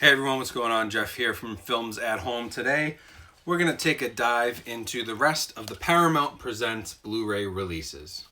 Hey everyone, what's going on? Jeff here from Films at Home. Today, we're going to take a dive into the rest of the Paramount Presents Blu-ray releases.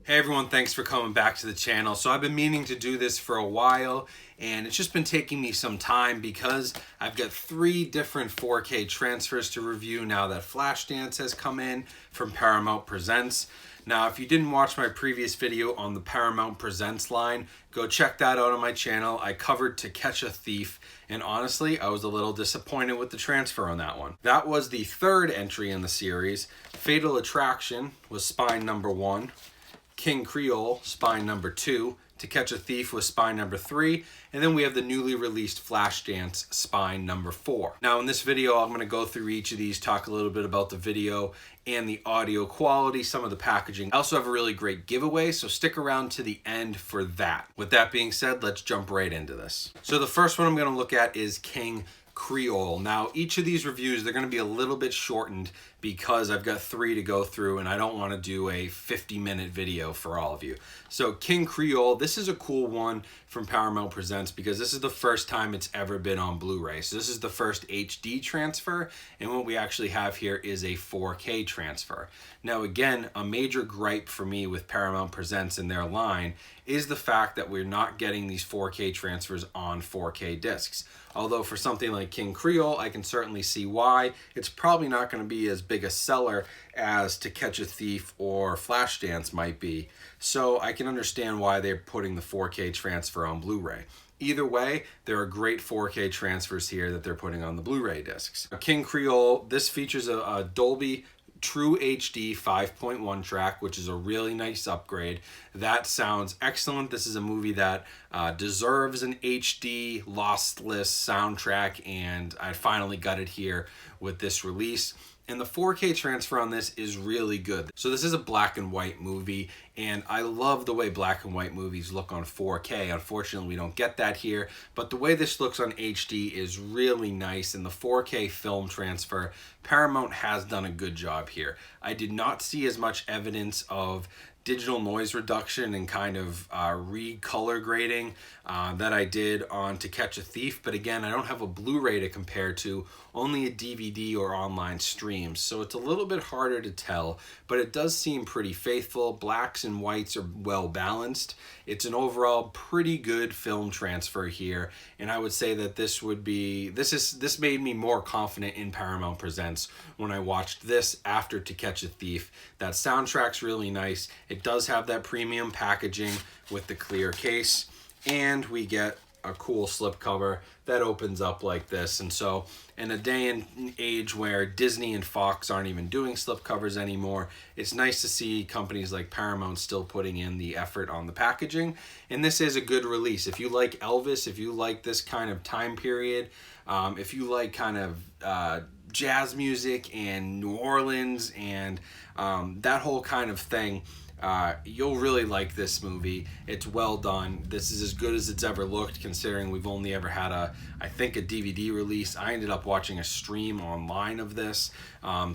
Hey everyone, thanks for coming back to the channel. So I've been meaning to do this for a while, and it's just been taking me some time because I've got 3 different 4K transfers to review now that Flashdance has come in from Paramount Presents. Now, if you didn't watch my previous video on the Paramount Presents line, go check that out on my channel. I covered To Catch a Thief, and honestly, I was a little disappointed with the transfer on that one. That was the 3rd entry in the series. Fatal Attraction was spine number 1. King Creole, spine number 2, To Catch a Thief was spine number 3, and then we have the newly released Flashdance, spine number 4. Now in this video, I'm going to go through each of these, talk a little bit about the video and the audio quality, some of the packaging. I also have a really great giveaway, so stick around to the end for that. With that being said, let's jump right into this. So the first one I'm going to look at is King Creole. Now each of these reviews, they're going to be a little bit shortened because I've got 3 to go through and I don't want to do a 50-minute video for all of you. So King Creole, this is a cool one from Paramount Presents because this is the first time it's ever been on Blu-ray. So this is the first HD transfer, and what we actually have here is a 4K transfer. Now again, a major gripe for me with Paramount Presents and their line is the fact that we're not getting these 4K transfers on 4K discs. Although for something like King Creole, I can certainly see why. It's probably not going to be as big a seller as To Catch a Thief or Flashdance might be. So I can understand why they're putting the 4K transfer on Blu-ray. Either way, there are great 4K transfers here that they're putting on the Blu-ray discs. King Creole, this features a Dolby True HD 5.1 track, which is a really nice upgrade. That sounds excellent. This is a movie that deserves an HD lossless soundtrack, and I finally got it here with this release. And the 4K transfer on this is really good. So this is a black and white movie, and I love the way black and white movies look on 4K. Unfortunately, we don't get that here, but the way this looks on HD is really nice, and the 4K film transfer, Paramount has done a good job here. I did not see as much evidence of digital noise reduction and kind of recolor grading that I did on To Catch a Thief, but again, I don't have a Blu-ray to compare to, only a DVD or online streams, so it's a little bit harder to tell, but it does seem pretty faithful. Blacks and whites are well balanced. It's an overall pretty good film transfer here, and I would say that this made me more confident in Paramount Presents when I watched this after To Catch a Thief. That soundtrack's really nice. It does have that premium packaging with the clear case, and we get a cool slipcover that opens up like this. And so in a day and age where Disney and Fox aren't even doing slipcovers anymore, it's nice to see companies like Paramount still putting in the effort on the packaging. And this is a good release. If you like Elvis, if you like this kind of time period, if you like kind of jazz music and New Orleans and that whole kind of thing, you'll really like this movie. It's well done. This is as good as it's ever looked, considering we've only ever had I think a DVD release. I ended up watching a stream online of this.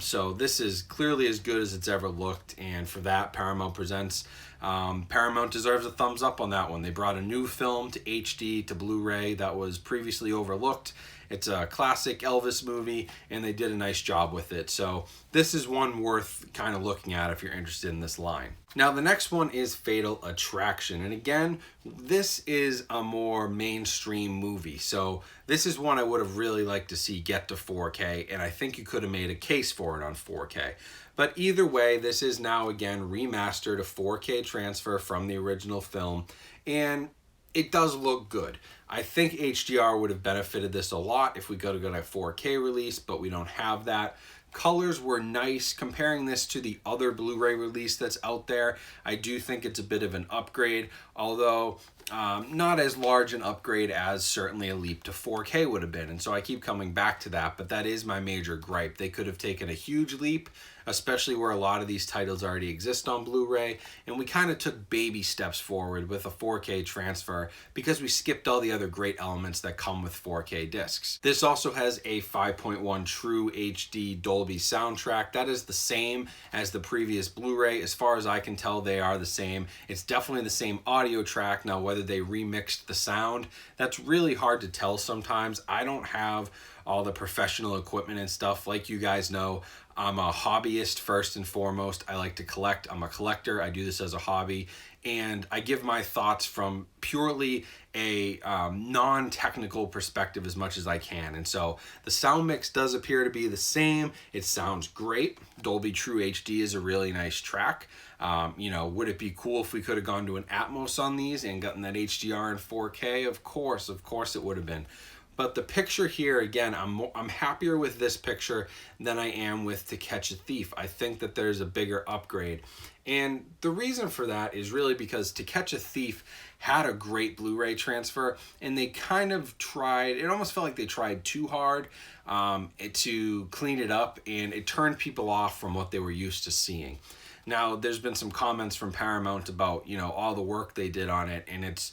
So this is clearly as good as it's ever looked, and for that, Paramount Presents, Paramount deserves a thumbs up on that one. They brought a new film to HD, to Blu-ray, that was previously overlooked. It's a classic Elvis movie, and they did a nice job with it. So this is one worth kind of looking at if you're interested in this line. Now the next one is Fatal Attraction, and again, this is a more mainstream movie. So this is one I would have really liked to see get to 4K, and I think you could have made a case for it on 4K. But either way, this is now again remastered, a 4K transfer from the original film, and it does look good. I think HDR would have benefited this a lot if we could have got a 4K release, but we don't have that. Colors were nice. Comparing this to the other Blu-ray release that's out there, I do think it's a bit of an upgrade, although not as large an upgrade as certainly a leap to 4K would have been. And so I keep coming back to that, but that is my major gripe. They could have taken a huge leap, especially where a lot of these titles already exist on Blu-ray, and we kind of took baby steps forward with a 4K transfer because we skipped all the other other great elements that come with 4K discs. This also has a 5.1 True HD Dolby soundtrack. That is the same as the previous Blu-ray. As far as I can tell, they are the same. It's definitely the same audio track. Now, whether they remixed the sound, that's really hard to tell sometimes. I don't have all the professional equipment and stuff. Like you guys know, I'm a hobbyist first and foremost. I like to collect. I'm a collector. I do this as a hobby. And I give my thoughts from purely a non-technical perspective as much as I can. And so the sound mix does appear to be the same. It sounds great. Dolby True HD is a really nice track. You know, would it be cool if we could have gone to an Atmos on these and gotten that HDR in 4K? Of course it would have been. But the picture here, again, I'm happier with this picture than I am with To Catch a Thief. I think that there's a bigger upgrade. And the reason for that is really because To Catch a Thief had a great Blu-ray transfer, and they kind of tried, it almost felt like they tried too hard to clean it up, and it turned people off from what they were used to seeing. Now, there's been some comments from Paramount about, you know, all the work they did on it, and it's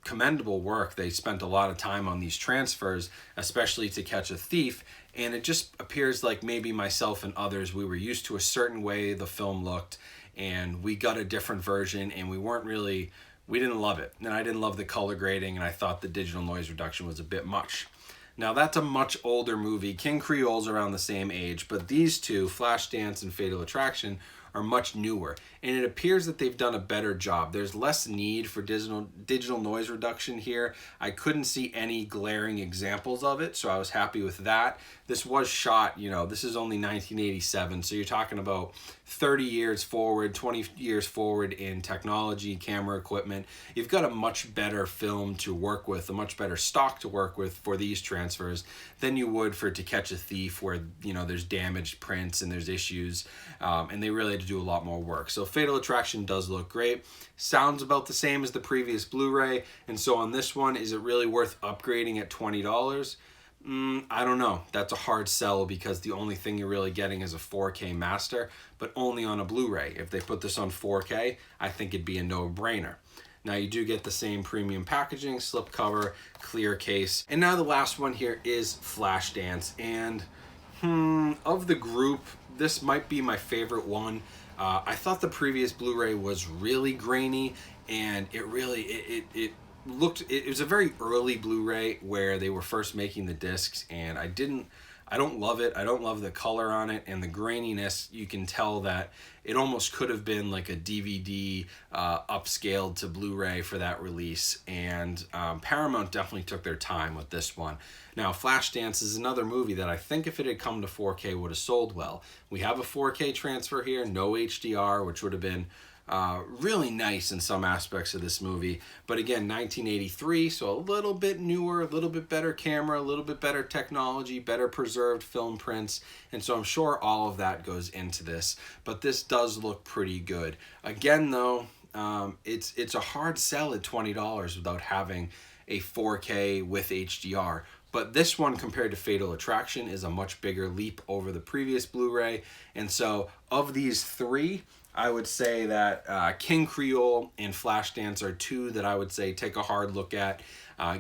commendable work. They spent a lot of time on these transfers, especially To Catch a Thief, and it just appears like maybe myself and others, we were used to a certain way the film looked, and we got a different version, and we didn't love it. And I didn't love the color grading, and I thought the digital noise reduction was a bit much. Now, that's a much older movie. King Creole's around the same age, but these two, Flashdance and Fatal Attraction, are much newer, and it appears that they've done a better job. There's less need for digital noise reduction here. I couldn't see any glaring examples of it, so I was happy with that. This was shot, you know, this is only 1987, so you're talking about 30 years forward, 20 years forward in technology, camera equipment. You've got a much better film to work with, a much better stock to work with for these transfers than you would for To Catch a Thief, where, you know, there's damaged prints and there's issues, and they really had to do a lot more work. So Fatal Attraction does look great. Sounds about the same as the previous Blu-ray, and so on this one, is it really worth upgrading at $20? I don't know. That's a hard sell because the only thing you're really getting is a 4K master, but only on a Blu-ray. If they put this on 4K, I think it'd be a no-brainer. Now, you do get the same premium packaging, slipcover, clear case. And now the last one here is Flashdance. And of the group, this might be my favorite one. I thought the previous Blu-ray was really grainy, and it was a very early Blu-ray where they were first making the discs, and I don't love it. I don't love the color on it, and the graininess, you can tell that it almost could have been like a DVD upscaled to Blu-ray for that release, and Paramount definitely took their time with this one. Now, Flashdance is another movie that I think if it had come to 4K would have sold well. We have a 4K transfer here, no HDR, which would have been really nice in some aspects of this movie. But again, 1983, so a little bit newer, a little bit better camera, a little bit better technology, better preserved film prints. And so I'm sure all of that goes into this. But this does look pretty good. Again, though, it's a hard sell at $20 without having a 4K with HDR. But this one, compared to Fatal Attraction, is a much bigger leap over the previous Blu-ray. And so of these three, I would say that King Creole and Flashdance are two that I would say take a hard look at.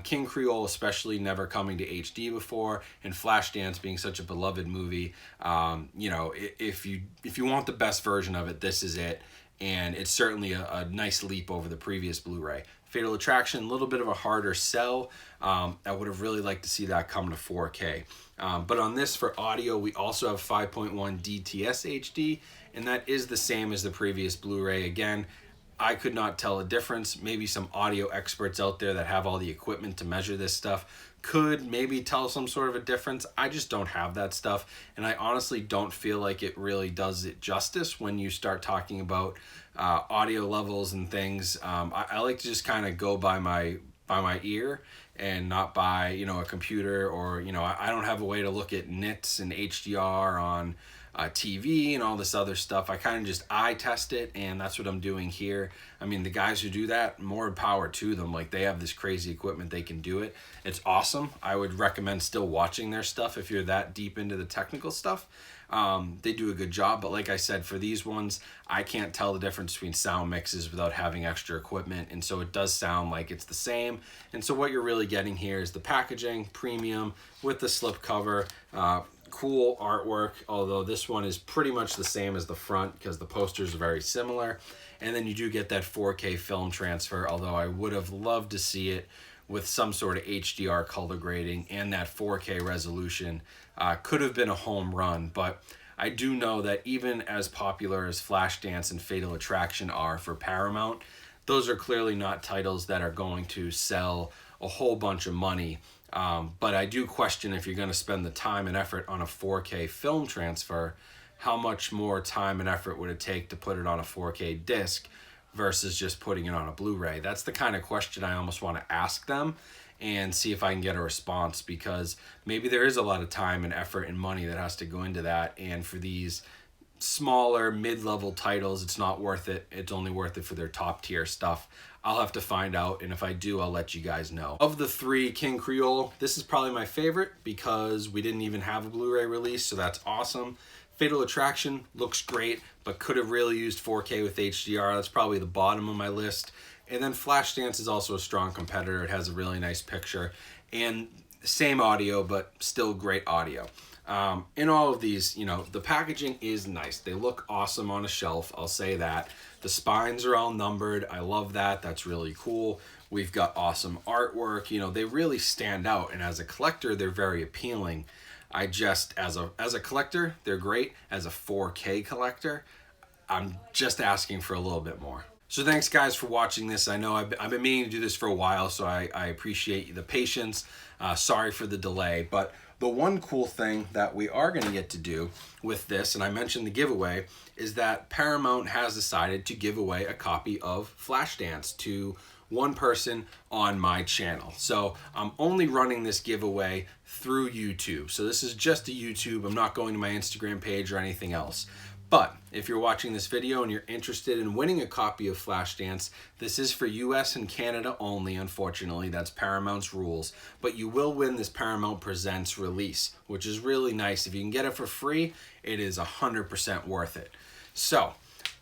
King Creole especially never coming to HD before, and Flashdance being such a beloved movie. You know, if you want the best version of it, this is it. And it's certainly a nice leap over the previous Blu-ray. Fatal Attraction, a little bit of a harder sell. I would have really liked to see that come to 4K. But on this, for audio, we also have 5.1 DTS HD, and that is the same as the previous Blu-ray. Again, I could not tell a difference. Maybe some audio experts out there that have all the equipment to measure this stuff could maybe tell some sort of a difference. I just don't have that stuff, and I honestly don't feel like it really does it justice when you start talking about audio levels and things. I like to just kind of go by my ear and not by, you know, a computer, or, you know, I don't have a way to look at nits and HDR on TV and all this other stuff. I kind of just eye test it, and that's what I'm doing here. I mean, the guys who do that, more power to them. Like, they have this crazy equipment, they can do it. It's awesome. I would recommend still watching their stuff if you're that deep into the technical stuff. They do a good job, but like I said, for these ones, I can't tell the difference between sound mixes without having extra equipment, and so it does sound like it's the same. And so what you're really getting here is the packaging, premium, with the slip cover, cool artwork, although this one is pretty much the same as the front because the posters are very similar. And then you do get that 4K film transfer, although I would have loved to see it with some sort of HDR color grading and that 4K resolution. Could have been a home run, but I do know that even as popular as Flashdance and Fatal Attraction are for Paramount, those are clearly not titles that are going to sell a whole bunch of money. But I do question, if you're going to spend the time and effort on a 4K film transfer, how much more time and effort would it take to put it on a 4K disc versus just putting it on a Blu-ray? That's the kind of question I almost want to ask them and see if I can get a response, because maybe there is a lot of time and effort and money that has to go into that, and for these smaller mid-level titles, it's not worth it. It's only worth it for their top tier stuff. I'll have to find out, and if I do, I'll let you guys know. Of the three King Creole, this is probably my favorite because we didn't even have a Blu-ray release, so that's awesome. Fatal Attraction looks great, but could have really used 4K with HDR. That's probably the bottom of my list. And then Flashdance is also a strong competitor. It has a really nice picture and same audio, but still great audio. In all of these, you know, the packaging is nice. They look awesome on a shelf, I'll say that. The spines are all numbered. I love that. That's really cool. We've got awesome artwork. You know, they really stand out, and as a collector, they're very appealing. I just, as a collector, they're great. As a 4K collector, I'm just asking for a little bit more. So thanks guys for watching this. I know I've been meaning to do this for a while, so I appreciate the patience. Sorry for the delay, but the one cool thing that we are going to get to do with this, and I mentioned the giveaway, is that Paramount has decided to give away a copy of Flashdance to one person on my channel. So I'm only running this giveaway through YouTube. So this is just a YouTube. I'm not going to my Instagram page or anything else. But if you're watching this video and you're interested in winning a copy of Flashdance, this is for US and Canada only, unfortunately. That's Paramount's rules. But you will win this Paramount Presents release, which is really nice. If you can get it for free, it is 100% worth it. So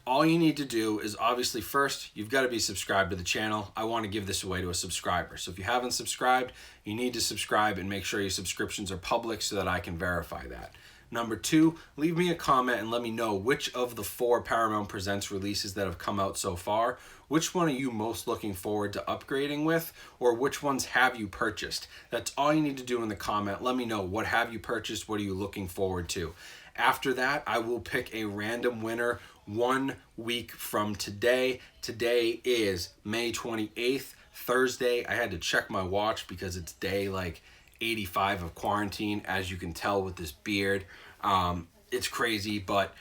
all you need to do is, obviously, first, you've got to be subscribed to the channel. I want to give this away to a subscriber. So if you haven't subscribed, you need to subscribe and make sure your subscriptions are public so that I can verify that. Number two, leave me a comment and let me know which of the 4 Paramount Presents releases that have come out so far, which one are you most looking forward to upgrading with, or which ones have you purchased? That's all you need to do in the comment. Let me know, what have you purchased, what are you looking forward to? After that, I will pick a random winner 1 week from today. Today is May 28th, Thursday. I had to check my watch because it's day like 85 of quarantine, as you can tell with this beard. It's crazy, but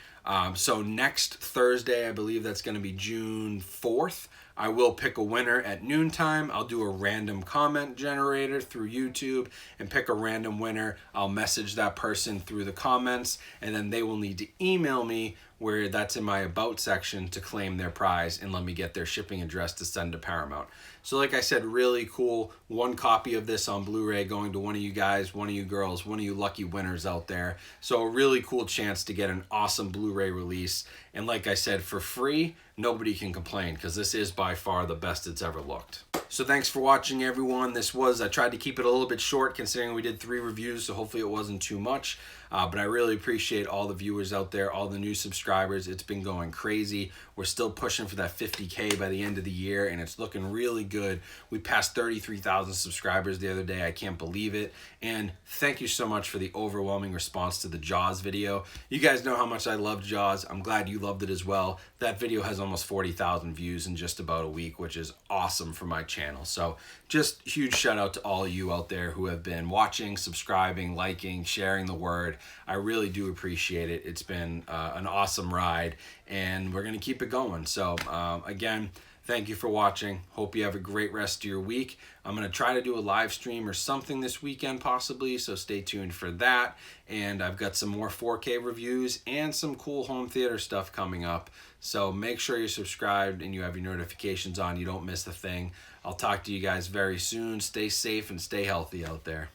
so next Thursday, I believe that's going to be June 4th, I will pick a winner at noontime. I'll do a random comment generator through YouTube and pick a random winner. I'll message that person through the comments, and then they will need to email me, where that's in my about section, to claim their prize and let me get their shipping address to send to Paramount. So like I said, really cool. 1 copy of this on Blu-ray going to one of you guys, one of you girls, one of you lucky winners out there. So a really cool chance to get an awesome Blu-ray release. And like I said, for free, nobody can complain, because this is by far the best it's ever looked. So thanks for watching, everyone. I tried to keep it a little bit short considering we did 3 reviews, so hopefully it wasn't too much. But I really appreciate all the viewers out there, all the new subscribers. It's been going crazy. We're still pushing for that 50K by the end of the year, and it's looking really good. We passed 33,000 subscribers the other day. I can't believe it. And thank you so much for the overwhelming response to the Jaws video. You guys know how much I love Jaws. I'm glad you loved it as well. That video has almost 40,000 views in just about a week, which is awesome for my channel. So just huge shout out to all of you out there who have been watching, subscribing, liking, sharing the word. I really do appreciate it. It's been an awesome ride, and we're going to keep it going. So again, thank you for watching. Hope you have a great rest of your week. I'm going to try to do a live stream or something this weekend possibly, so stay tuned for that. And I've got some more 4K reviews and some cool home theater stuff coming up. So make sure you're subscribed and you have your notifications on. You don't miss a thing. I'll talk to you guys very soon. Stay safe and stay healthy out there.